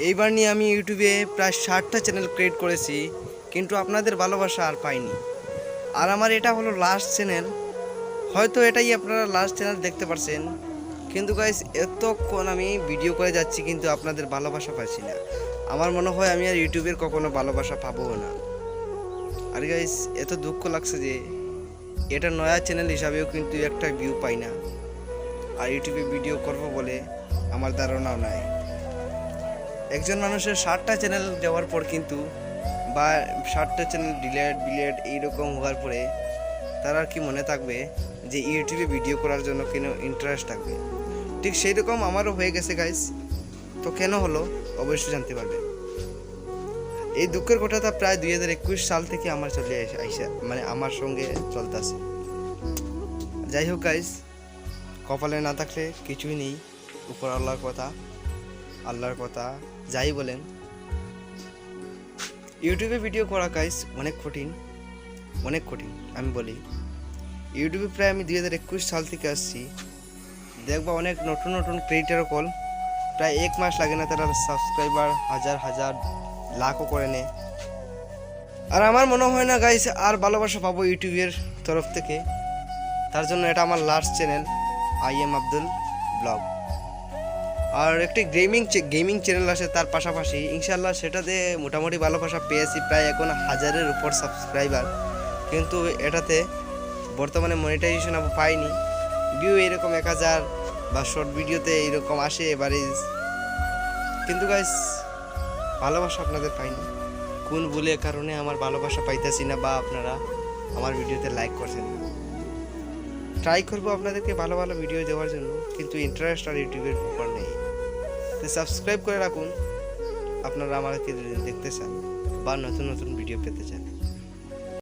এইবার নিয়ে আমি ইউটিউবে প্রায় 60টা চ্যানেল ক্রিয়েট করেছি, কিন্তু আপনাদের ভালোবাসা আর পাইনি। আর আমার এটা হলো লাস্ট চ্যানেল। হয়তো এটাই আপনারা লাস্ট চ্যানেল দেখতে পারছেন, কিন্তু গাইস এতক্ষণ আমি ভিডিও করে যাচ্ছি কিন্তু আপনাদের ভালোবাসা পাচ্ছি না। আমার মনে হয় আমি আর ইউটিউবের কখনো ভালোবাসা পাবো না। আর গাইস এত দুঃখ লাগছে যে এটা নয়া চ্যানেল হিসাবেও কিন্তু একটা ভিউ পাই না। আর ইউটিউবে ভিডিও করব বলে আমার ধারণাও নাই। একজন মানুষের 60টা চ্যানেল দেওয়ার পর কিন্তু বা 60টা চ্যানেল ডিলেট এইরকম হওয়ার পরে তার আর কি মনে থাকবে যে ইউটিউবে ভিডিও করার জন্য কেন ইন্টারেস্ট থাকবে। ঠিক সেই রকম আমারও হয়ে গেছে গাইস। তো কেন হলো অবশ্যই জানতে পারবেন। এই দুঃখের কথাটা প্রায় 2021 সাল থেকে আমার চলে আইসা, মানে আমার সঙ্গে চলতেছে। যাই হোক গাইস, কপালে না থাকলে কিছুই নেই। উপর আল্লাহর কথা যাই বলেন, ইউটিউবে ভিডিও করা গাইস অনেক কঠিন। আমি বলি ইউটিউবে প্রায় আমি 2021 সাল থেকে আসছি। দেখবা অনেক নতুন ক্রিয়েটার কল প্রায় 1 মাস লাগে না তারা সাবস্ক্রাইবার হাজার লাখও করে নেয়। আর আমার মনে হয় না গাইস আর ভালোবাসা পাবো ইউটিউবের তরফ থেকে। তার জন্য এটা আমার last channel, IM Abdul blog. আর একটি গেমিং চ্যানেল আছে তার পাশাপাশি, ইনশাল্লাহ সেটাতে মোটামুটি ভালোবাসা পেয়েছি, প্রায় এখন 1000-এর উপর সাবস্ক্রাইবার। কিন্তু এটাতে বর্তমানে মনিটাইজেশন আমি পাইনি। ভিউ এরকম 1000 বা শর্ট ভিডিওতে এইরকম আসে এভারেজ। কিন্তু গাইস ভালোবাসা আপনাদের পাইনি। কোন ভুলে কারণে আমার ভালোবাসা পাইতেছি না বা আপনারা আমার ভিডিওতে লাইক করছেন না। ট্রাই করবো আপনাদেরকে ভালো ভিডিও দেওয়ার জন্য, কিন্তু ইন্টারেস্ট আর ইউটিউবের উপর নেই। তো সাবস্ক্রাইব করে রাখুন আপনারা আমাকে দেখতে চান বা নতুন ভিডিও পেতে চান।